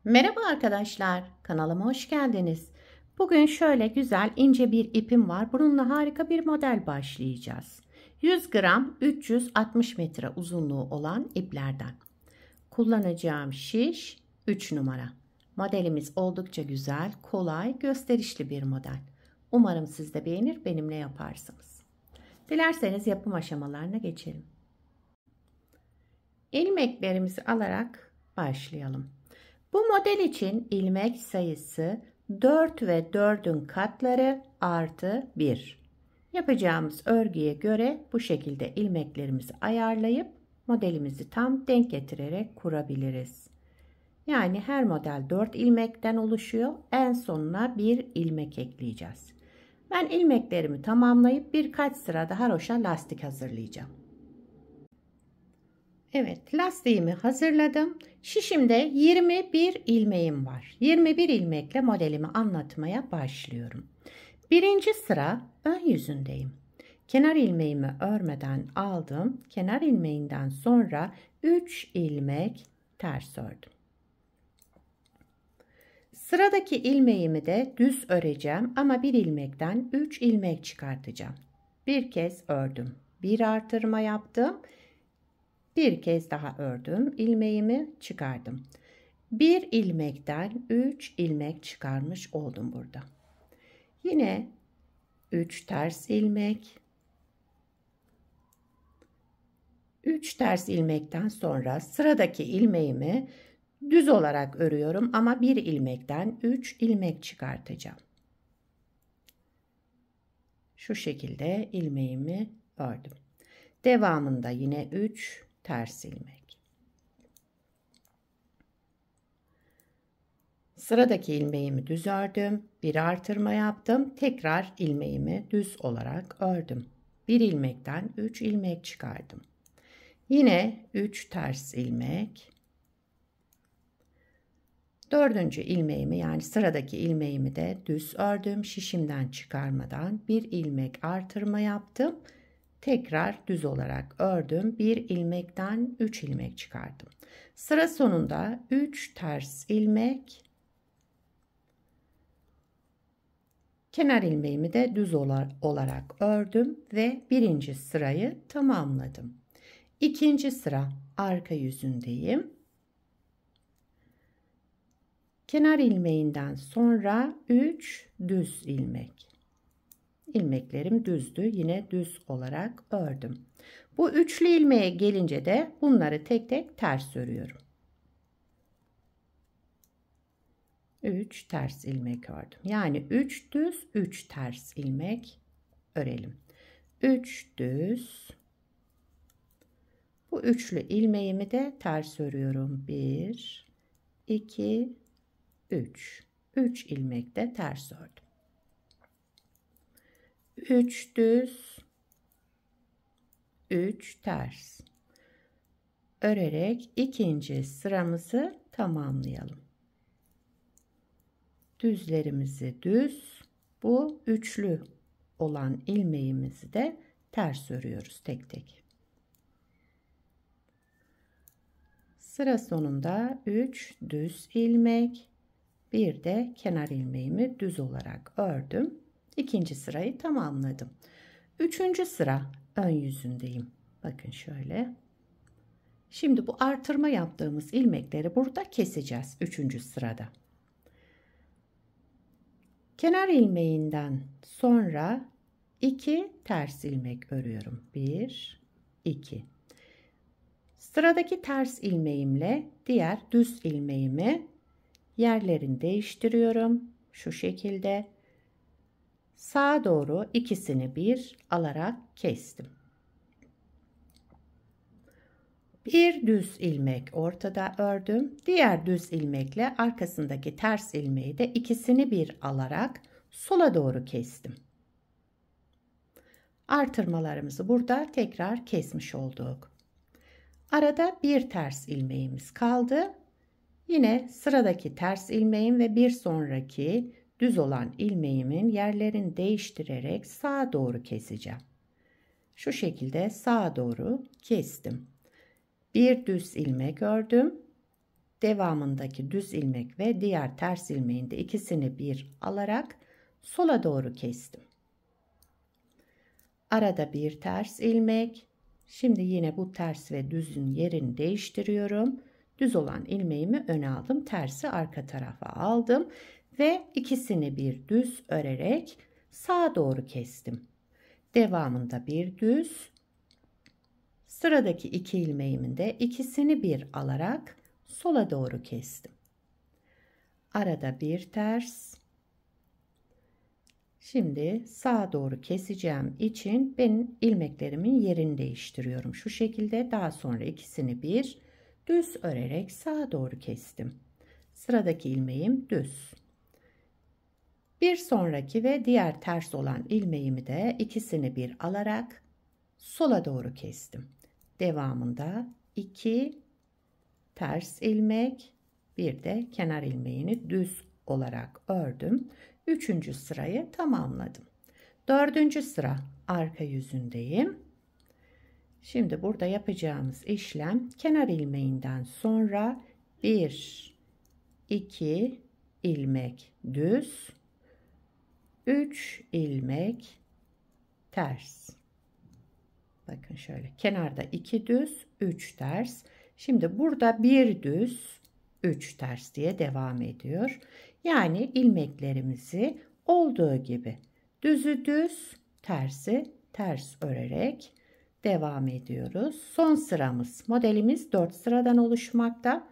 Merhaba arkadaşlar, kanalıma hoş geldiniz. Bugün şöyle güzel ince bir ipim var. Bununla harika bir model başlayacağız. 100 gram 360 metre uzunluğu olan iplerden. Kullanacağım şiş 3 numara. Modelimiz oldukça güzel, kolay, gösterişli bir model. Umarım siz de beğenir, benimle yaparsınız. Dilerseniz yapım aşamalarına geçelim. İlmeklerimizi alarak başlayalım. Bu model için ilmek sayısı 4 ve 4'ün katları artı 1. Yapacağımız örgüye göre bu şekilde ilmeklerimizi ayarlayıp modelimizi tam denk getirerek kurabiliriz. Yani her model 4 ilmekten oluşuyor. En sonuna bir ilmek ekleyeceğiz. Ben ilmeklerimi tamamlayıp birkaç sıra daha haroşa lastik hazırlayacağım. Evet, lastiğimi hazırladım. Şişimde 21 ilmeğim var. 21 ilmekle modelimi anlatmaya başlıyorum. Birinci sıra ön yüzündeyim. Kenar ilmeğimi örmeden aldım. Kenar ilmeğinden sonra 3 ilmek ters ördüm. Sıradaki ilmeğimi de düz öreceğim ama bir ilmekten 3 ilmek çıkartacağım. Bir kez ördüm. Bir artırma yaptım. Bir kez daha ördüm. İlmeğimi çıkardım. Bir ilmekten 3 ilmek çıkarmış oldum burada. Yine 3 ters ilmek. 3 ters ilmekten sonra sıradaki ilmeğimi düz olarak örüyorum ama bir ilmekten 3 ilmek çıkartacağım. Şu şekilde ilmeğimi ördüm. Devamında yine 3 ters ilmek. Sıradaki ilmeğimi düz ördüm. Bir artırma yaptım. Tekrar ilmeğimi düz olarak ördüm. Bir ilmekten 3 ilmek çıkardım. Yine 3 ters ilmek. Dördüncü ilmeğimi yani sıradaki ilmeğimi de düz ördüm. Şişimden çıkarmadan bir ilmek artırma yaptım. Tekrar düz olarak ördüm. Bir ilmekten 3 ilmek çıkardım. Sıra sonunda 3 ters ilmek. Kenar ilmeğimi de düz olarak ördüm ve birinci sırayı tamamladım. İkinci sıra arka yüzündeyim. Kenar ilmeğinden sonra 3 düz ilmek. İlmeklerim düzdü. Yine düz olarak ördüm. Bu üçlü ilmeğe gelince de bunları tek tek ters örüyorum. 3 ters ilmek ördüm. Yani 3 düz, 3 ters ilmek örelim. 3 düz. Bu üçlü ilmeğimi de ters örüyorum. 1 2 3. 3 ilmek de ters ördüm. 3 düz, 3 ters örerek ikinci sıramızı tamamlayalım. Düzlerimizi düz, bu üçlü olan ilmeğimizi de ters örüyoruz tek tek. Sıra sonunda 3 düz ilmek, bir de kenar ilmeğimi düz olarak ördüm. İkinci sırayı tamamladım. Üçüncü sıra ön yüzündeyim. Bakın şöyle. Şimdi bu artırma yaptığımız ilmekleri burada keseceğiz. Üçüncü sırada. Kenar ilmeğinden sonra 2 ters ilmek örüyorum. 1 2. Sıradaki ters ilmeğimle diğer düz ilmeğimi yerlerini değiştiriyorum. Şu şekilde sağa doğru ikisini bir alarak kestim. Bir düz ilmek ortada ördüm. Diğer düz ilmekle arkasındaki ters ilmeği de ikisini bir alarak sola doğru kestim. Artırmalarımızı burada tekrar kesmiş olduk. Arada bir ters ilmeğimiz kaldı. Yine sıradaki ters ilmeğim ve bir sonraki düz olan ilmeğimin yerlerini değiştirerek sağa doğru keseceğim. Şu şekilde sağa doğru kestim. Bir düz ilmek ördüm. devamındaki düz ilmek ve diğer ters ilmeğin de ikisini bir alarak sola doğru kestim. Arada bir ters ilmek. Şimdi yine bu ters ve düzün yerini değiştiriyorum. Düz olan ilmeğimi öne aldım. Tersi arka tarafa aldım. Ve ikisini bir düz örerek sağa doğru kestim. Devamında bir düz. Sıradaki iki ilmeğimin de ikisini bir alarak sola doğru kestim. Arada bir ters. Şimdi sağa doğru keseceğim için ben ilmeklerimin yerini değiştiriyorum. Şu şekilde daha sonra ikisini bir düz örerek sağa doğru kestim. Sıradaki ilmeğim düz. Bir sonraki ve diğer ters olan ilmeğimi de ikisini bir alarak sola doğru kestim. Devamında 2 ters ilmek, bir de kenar ilmeğini düz olarak ördüm. 3. sırayı tamamladım. 4. sıra arka yüzündeyim. Şimdi burada yapacağımız işlem kenar ilmeğinden sonra 1 2 ilmek düz, 3 ilmek ters. Bakın şöyle kenarda 2 düz 3 ters. Şimdi burada bir düz 3 ters diye devam ediyor. Yani ilmeklerimizi olduğu gibi düzü düz tersi ters örerek devam ediyoruz. Son sıramız, modelimiz 4 sıradan oluşmakta.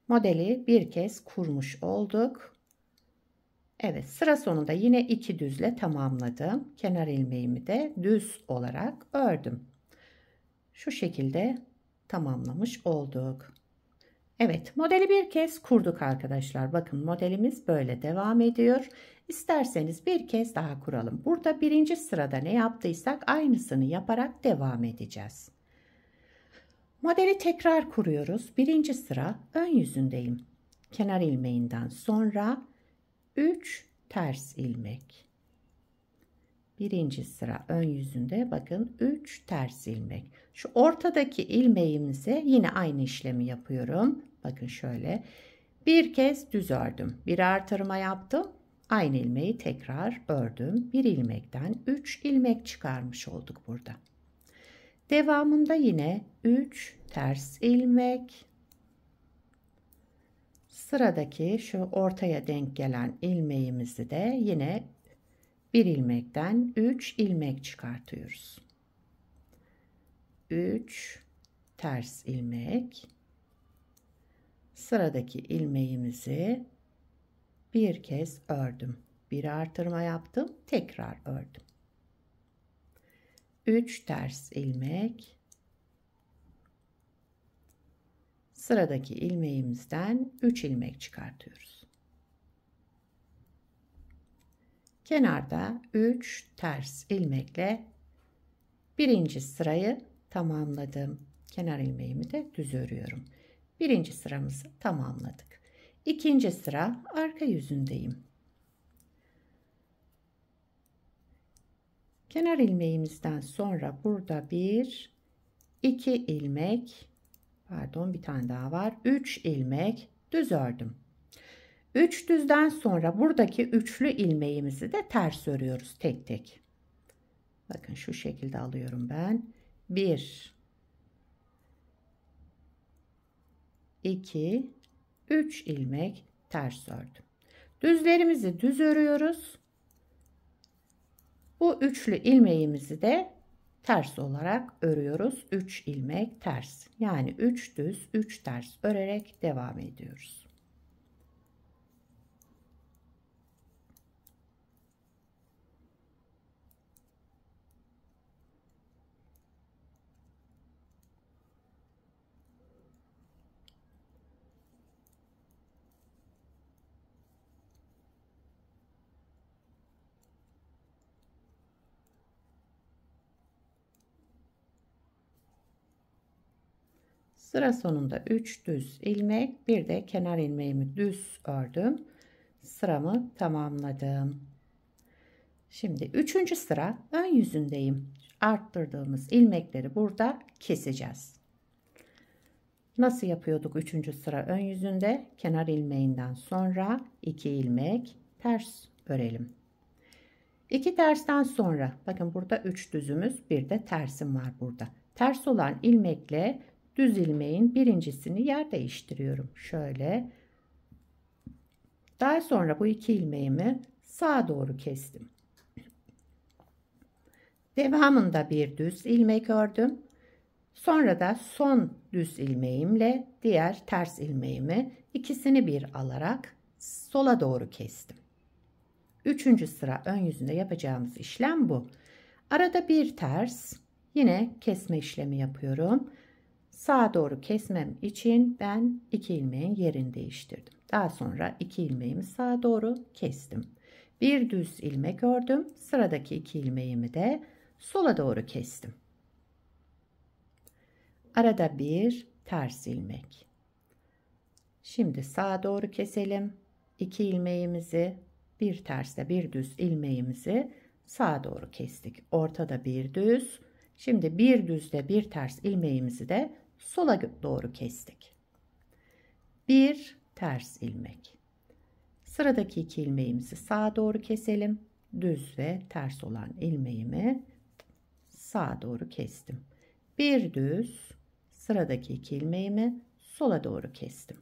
Modeli bir kez kurmuş olduk. Evet, sıra sonunda yine 2 düzle tamamladım. Kenar ilmeğimi de düz olarak ördüm. Şu şekilde tamamlamış olduk. Evet, modeli bir kez kurduk arkadaşlar. Bakın modelimiz böyle devam ediyor. İsterseniz bir kez daha kuralım. Burada birinci sırada ne yaptıysak aynısını yaparak devam edeceğiz. Modeli tekrar kuruyoruz. Birinci sıra ön yüzündeyim. Kenar ilmeğinden sonra 3 ters ilmek. Birinci sıra ön yüzünde bakın 3 ters ilmek. Şu ortadaki ilmeğimize yine aynı işlemi yapıyorum. Bakın şöyle bir kez düz ördüm. Bir artırma yaptım. Aynı ilmeği tekrar ördüm. Bir ilmekten 3 ilmek çıkarmış olduk burada. Devamında yine 3 ters ilmek. Sıradaki şu ortaya denk gelen ilmeğimizi de yine bir ilmekten 3 ilmek çıkartıyoruz. 3 ters ilmek. Sıradaki ilmeğimizi bir kez ördüm. Bir artırma yaptım. Tekrar ördüm. 3 ters ilmek. Sıradaki ilmeğimizden 3 ilmek çıkartıyoruz. Kenarda 3 ters ilmekle birinci sırayı tamamladım. Kenar ilmeğimi de düz örüyorum. Birinci sıramızı tamamladık. İkinci sıra arka yüzündeyim. Kenar ilmeğimizden sonra burada 1 2 ilmek, pardon bir tane daha var, 3 ilmek düz ördüm. 3 düzden sonra buradaki üçlü ilmeğimizi de ters örüyoruz tek tek. Bakın şu şekilde alıyorum ben. 1 2 3 ilmek ters ördüm. Düzlerimizi düz örüyoruz. Bu üçlü ilmeğimizi de ters olarak örüyoruz. 3 ilmek ters. Yani 3 düz 3 ters örerek devam ediyoruz. Sıra sonunda 3 düz ilmek, bir de kenar ilmeğimi düz ördüm. Sıramı tamamladım. Şimdi 3. sıra ön yüzündeyim. Arttırdığımız ilmekleri burada keseceğiz. Nasıl yapıyorduk 3. sıra ön yüzünde? Kenar ilmeğinden sonra 2 ilmek ters örelim. 2 tersten sonra bakın burada 3 düzümüz, bir de tersim var burada. Ters olan ilmekle düz ilmeğin birincisini yer değiştiriyorum. Şöyle. Daha sonra bu 2 ilmeğimi sağa doğru kestim. Devamında bir düz ilmek ördüm. Sonra da son düz ilmeğimle diğer ters ilmeğimi ikisini bir alarak sola doğru kestim. 3. sıra ön yüzünde yapacağımız işlem bu. Arada bir ters, yine kesme işlemi yapıyorum. Sağa doğru kesmem için ben 2 ilmeğin yerini değiştirdim. Daha sonra 2 ilmeğimi sağa doğru kestim. Bir düz ilmek ördüm. Sıradaki 2 ilmeğimi de sola doğru kestim. Arada bir ters ilmek. Şimdi sağa doğru keselim. 2 ilmeğimizi, bir tersle bir düz ilmeğimizi sağa doğru kestik. Ortada bir düz. Şimdi bir düzle bir ters ilmeğimizi de sola doğru kestik. Bir ters ilmek. Sıradaki 2 ilmeğimizi sağa doğru keselim. Düz ve ters olan ilmeğimi sağa doğru kestim. Bir düz, sıradaki 2 ilmeğimi sola doğru kestim.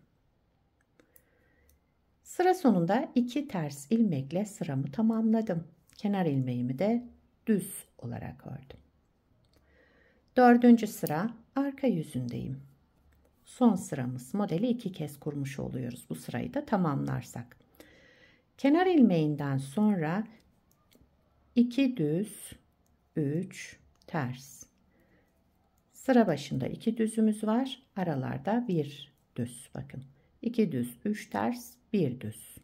Sıra sonunda 2 ters ilmekle sıramı tamamladım. Kenar ilmeğimi de düz olarak ördüm. 4. sıra arka yüzündeyim. Son sıramız, modeli 2 kez kurmuş oluyoruz bu sırayı da tamamlarsak. Kenar ilmeğinden sonra 2 düz, 3 ters. Sıra başında 2 düzümüz var. Aralarda bir düz. Bakın. 2 düz, 3 ters, 1 düz.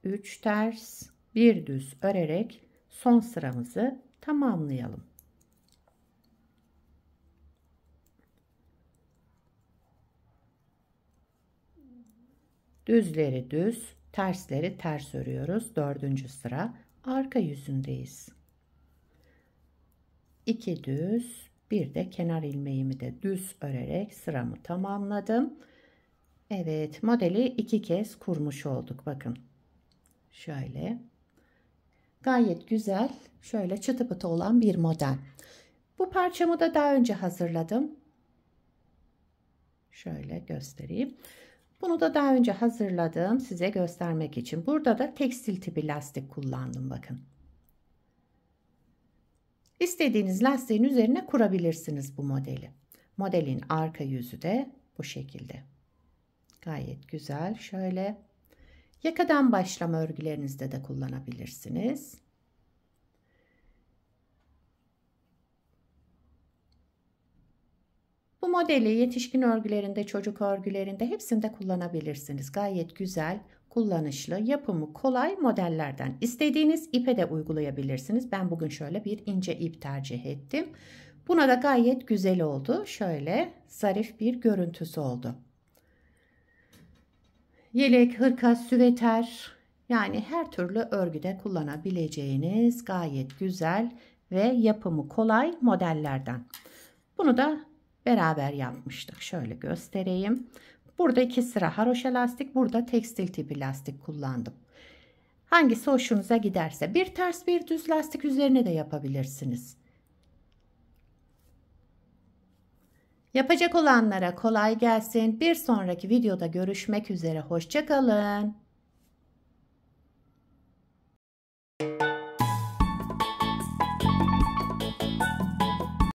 3 ters, 1 düz örerek son sıramızı tamamlayalım. Düzleri düz, tersleri ters örüyoruz. 4. sıra arka yüzündeyiz. 2 düz, bir de kenar ilmeğimi de düz örerek sıramı tamamladım. Evet, modeli 2 kez kurmuş olduk. Bakın. Şöyle. Gayet güzel, şöyle çıtı pıtı olan bir model. Bu parçamı da daha önce hazırladım. Şöyle göstereyim. Bunu da daha önce hazırladım size göstermek için. Burada da tekstil tipi lastik kullandım bakın. İstediğiniz lastiğin üzerine kurabilirsiniz bu modeli. Modelin arka yüzü de bu şekilde. Gayet güzel. Şöyle yakadan başlama örgülerinizde de kullanabilirsiniz. Bu modeli yetişkin örgülerinde, çocuk örgülerinde hepsinde kullanabilirsiniz. Gayet güzel, kullanışlı, yapımı kolay modellerden. İstediğiniz ipe de uygulayabilirsiniz. Ben bugün şöyle bir ince ip tercih ettim. Buna da gayet güzel oldu. Şöyle zarif bir görüntüsü oldu. Yelek, hırka, süveter, yani her türlü örgüde kullanabileceğiniz gayet güzel ve yapımı kolay modellerden. Bunu da beraber yapmıştık. Şöyle göstereyim. Burada 2 sıra haroşa lastik, burada tekstil tipi lastik kullandım. Hangisi hoşunuza giderse bir ters bir düz lastik üzerine de yapabilirsiniz. Yapacak olanlara kolay gelsin. Bir sonraki videoda görüşmek üzere. Hoşça kalın.